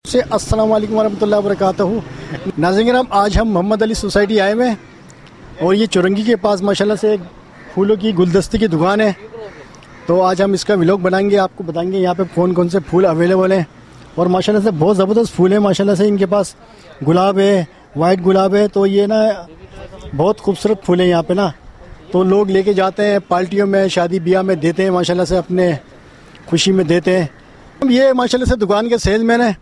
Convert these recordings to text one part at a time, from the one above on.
से अस्सलाम वालेकुम वरहमतुल्लाहि वबरकातुहू। नाज़रीन किराम, आज हम मोहम्मद अली सोसाइटी आए हुए हैं और ये चुरंगी के पास माशाल्लाह से एक फूलों की गुलदस्ते की दुकान है। तो आज हम इसका व्लॉग बनाएंगे, आपको बताएंगे यहाँ पे कौन कौन से फूल अवेलेबल हैं। और माशाल्लाह से बहुत ज़बरदस्त फूल है माशाल्लाह से। इनके पास गुलाब है, वाइट गुलाब है, तो ये ना बहुत खूबसूरत फूल है यहाँ पे ना। तो लोग लेके जाते हैं पार्टियों में, शादी ब्याह में देते हैं माशाल्लाह से, अपने खुशी में देते हैं। ये माशाल्लाह से दुकान के सेल्समैन है,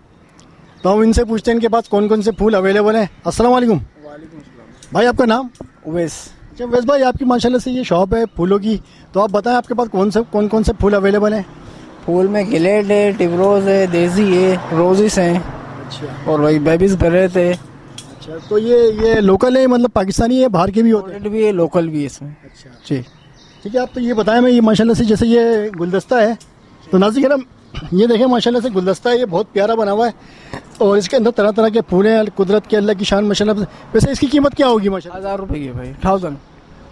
तो हम इनसे पूछते हैं इनके पास कौन कौन से फूल अवेलेबल हैं। अस्सलाम वालेकुम। वालेकुम अस्सलाम। भाई आपका नाम? उवैस। अच्छा उवैस भाई, आपकी माशाल्लाह से ये शॉप है फूलों की, तो आप बताएं आपके पास कौन कौन से फूल अवेलेबल हैं। फूल में गिलेड है, टिबरोज है, देजी है, रोजिस हैं। अच्छा। और वही बेबीज गरे थे। अच्छा, तो ये लोकल है, मतलब पाकिस्तानी है, बाहर के भी होते हैं? ऑर्डर भी है, लोकल भी है इसमें। अच्छा जी ठीक है। आप तो ये बताएं, मैं ये माशाल्लाह से जैसे ये गुलदस्ता है, तो नाज़रीन हम ये देखें माशाल्लाह से गुलदस्ता है, ये बहुत प्यारा बना हुआ है और इसके अंदर तरह तरह के फूल हैं, कुदरत के, अल्लाह की शान माशाल्लाह। वैसे इसकी कीमत क्या होगी माशाल्लाह? 1000 रुपये की भाई, 1000।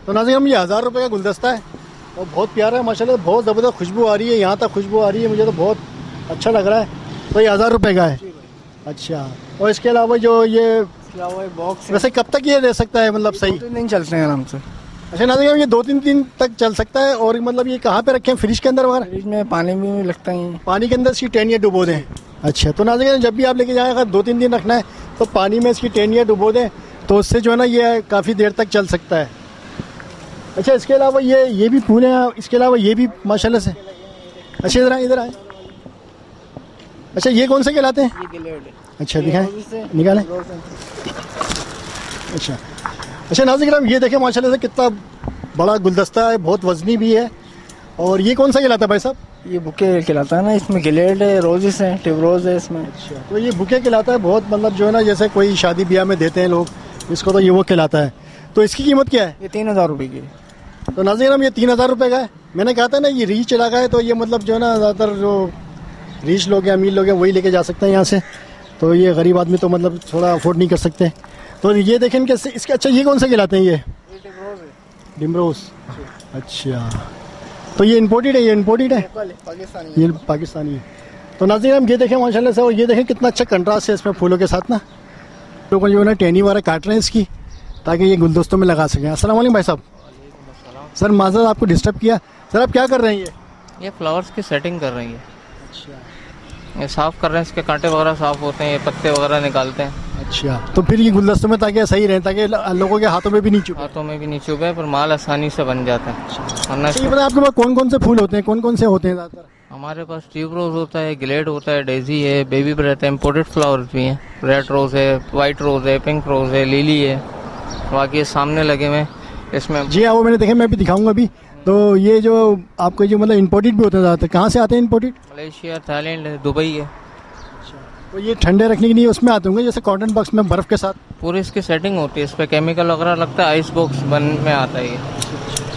तो नाज़रीन हम ये 1000 रुपये का गुलदस्ता है और बहुत प्यारा है माशाल्लाह, बहुत ज़बरदस्त खुशबू आ रही है, यहाँ तक खुशबू आ रही है, मुझे तो बहुत अच्छा लग रहा है। तो ये 1000 रुपये का है। अच्छा, और इसके अलावा जो ये बॉक्स वैसे कब तक ये रह सकता है, मतलब सही? 2-3 दिन चलते हैं आराम से। अच्छा नाज़रीन, ये 2-3 दिन तक चल सकता है। और मतलब ये कहाँ पे रखें, फ्रिज के अंदर वगैरह? फ्रिज में पानी भी लगता है, पानी के अंदर इसकी टहनियाँ डुबो दें। अच्छा, तो नाज़रीन जब भी आप लेके जाएं, अगर 2-3 दिन रखना है तो पानी में इसकी टहनियाँ डुबो दें, तो उससे जो है ना ये काफ़ी देर तक चल सकता है। अच्छा, इसके अलावा ये भी फूल हैं, इसके अलावा ये भी माशाल्लाह से। अच्छा इधर आए। अच्छा, ये कौन से कहलाते हैं? ये गिलेड है। अच्छा दिखाएं, निकालें। अच्छा नाज़रीन ये देखें माशाल्लाह से कितना बड़ा गुलदस्ता है, बहुत वजनी भी है। और ये कौन सा कहलाता है भाई साहब? ये बुके कहलाता है ना, इसमें गिलेड है, रोजिस है, टिबरोज है इसमें। अच्छा, तो ये बुके कहलाता है, बहुत मतलब जो है ना जैसे कोई शादी ब्याह में देते हैं लोग इसको, तो ये वो कहलाता है। तो इसकी कीमत क्या है? ये 3000 रुपये की। तो नाज़रीन ये 3000 रुपये का है। मैंने कहा था ना ये रीच इलाका है, तो ये मतलब जो है ना ज़्यादातर जो रीच लोग हैं, अमीर लोग हैं, वही लेके जा सकते हैं यहाँ से। तो ये गरीब आदमी तो मतलब थोड़ा अफोर्ड नहीं कर सकते। तो ये देखें इनके इसके। अच्छा, ये कौन से कहलाते हैं? ये डिमरोज। अच्छा, तो ये इम्पोर्टेड है? ये इम्पोर्टेड है, पाकिस्तानी। ये पाकिस्तानी है। तो नाज़रीन हम ये देखें माशाल्लाह से, और ये देखें कितना अच्छा कंट्रास्ट है इसमें फूलों के साथ ना। लोग जो है ना टहनी वगैरह काट रहे हैं इसकी, ताकि ये गुलदस्तों में लगा सकें। अस्सलाम वालेकुम भाई साहब। सर माज़रत आपको डिस्टर्ब किया। सर आप क्या कर रहे हैं? ये फ्लावर्स की सेटिंग कर रही है। अच्छा, ये साफ़ कर रहे हैं, इसके कांटे वगैरह साफ़ होते हैं, ये पत्ते वगैरह निकालते हैं। अच्छा, तो फिर ये गुलदस्तों में ताकि सही रहे, ताकि लोगों के हाथों में भी नहीं चुभे। हाथों में भी नहीं चुभे, पर माल आसानी से बन जाता है। वरना ये बताएं आपके पास कौन कौन से फूल होते हैं, कौन कौन से होते हैं ज़्यादातर? हमारे पास ट्यूबरोज होता है, गिलेड होता है, डेजी है, बेबी ब्रेथ है, इम्पोर्टेड फ्लावर्स भी हैं। रेड रोज़ है, वाइट रोज़ है, पिंक रोज़ है, लिली है, बाकी ये सामने लगे हुए इसमें। जी हाँ, वो मैंने देखे, मैं भी दिखाऊंगा अभी। तो ये जो आपको जो मतलब इम्पोर्टेड भी होते हैं ज़्यादातर, कहाँ से आते हैं इम्पोर्टेड? मलेशिया, थाईलैंड है, दुबई है। तो ये ठंडे रखने के लिए उसमें आते होंगे, जैसे कॉटन बॉक्स में बर्फ़ के साथ? पूरी इसकी सेटिंग होती है, इस पर केमिकल वगैरह लगता है, आइस बॉक्स बन में आता है, ये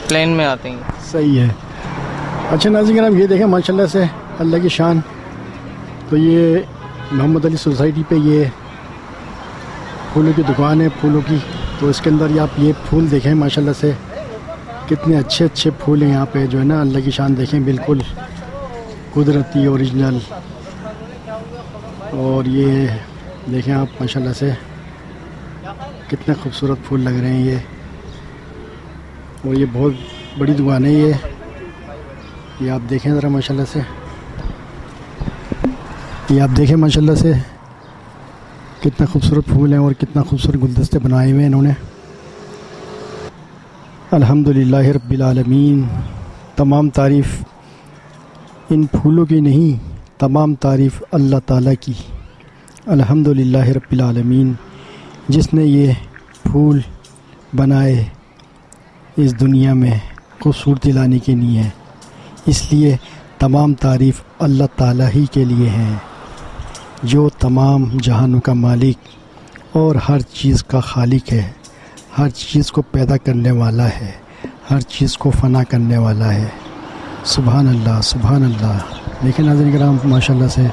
प्लेन में आते हैं। सही है। अच्छा नाज़रीन हम ये देखें माशाल्लाह से, अल्लाह की शान। तो ये मोहम्मद अली सोसाइटी पे ये फूलों की दुकान है, फूलों की। तो इसके अंदर आप ये फूल देखें माशाल्लाह से, कितने अच्छे अच्छे फूल हैं यहाँ पे, जो है ना अल्लाह की शान देखें, बिल्कुल कुदरती ओरिजिनल। और ये देखें आप माशाल्लाह से कितने खूबसूरत फूल लग रहे हैं ये। और ये बहुत बड़ी दुकान है ये आप देखें ज़रा माशाल्लाह से, ये आप देखें माशाल्लाह से कितना खूबसूरत फूल हैं और कितना खूबसूरत गुलदस्ते बनाए हुए हैं इन्होंने। अल्हम्दुलिल्लाह रब्बिल आलमीन। तमाम तारीफ़ इन फूलों की नहीं, तमाम तारीफ़ अल्लाह ताला की। अल्हम्दुलिल्लाह रब्बिल आलमीन, जिसने ये फूल बनाए इस दुनिया में खूबसूरती लाने के लिए, इसलिए तमाम तारीफ़ अल्लाह ताला ही के लिए हैं, जो तमाम जहानों का मालिक और हर चीज़ का खालिक है, हर चीज़ को पैदा करने वाला है, हर चीज़ को फ़ना करने वाला है। सुभान अल्लाह, सुभान अल्लाह। लेकिन नाज़रीन किराम माशाल्लाह से,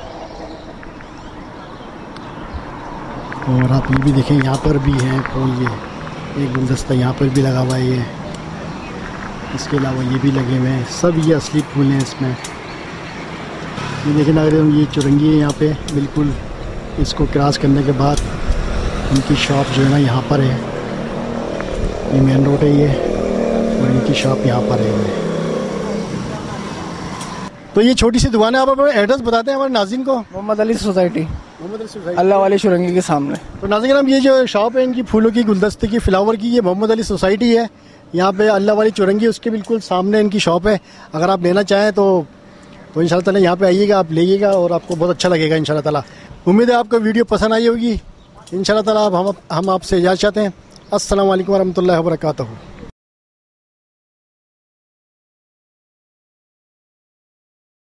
और आप ये भी देखें यहाँ पर भी हैं फूल, ये एक गुलदस्ता यहाँ पर भी लगा हुआ है ये, इसके अलावा ये भी लगे हुए हैं, सब ये असली फूल हैं इसमें। ये देखें नाज़रीन, ये चुरंगी है यहाँ पे, बिल्कुल इसको क्रॉस करने के बाद इनकी शॉप जो है ना यहाँ पर है, ये मेन रोड है ये, और इनकी शॉप यहाँ पर है। तो ये छोटी सी दुकान है, आप अपना एड्रेस बताते हैं हमारे नाज़रीन को। मोहम्मद अली सोसाइटी, अल्लाह वाली शुरंगी के सामने। तो नाज़रीन हम ये जो शॉप है इनकी फूलों की, गुलदस्ते की, फ्लावर की, ये मोहम्मद अली सोसाइटी है। यहाँ पे अल्लाह वाली चुरंगी उसके बिल्कुल सामने इनकी शॉप है। अगर आप लेना चाहें तो इंशाल्लाह ताला यहाँ पे आइएगा, आप लेइएगा और आपको बहुत अच्छा लगेगा इंशाल्लाह ताला। उम्मीद है आपको वीडियो पसंद आई होगी। इंशाल्लाह ताला हम आपसे इजाज़त चाहते हैं। अस्सलाम वालेकुम वरहमतुल्लाहि वबरकातुहू।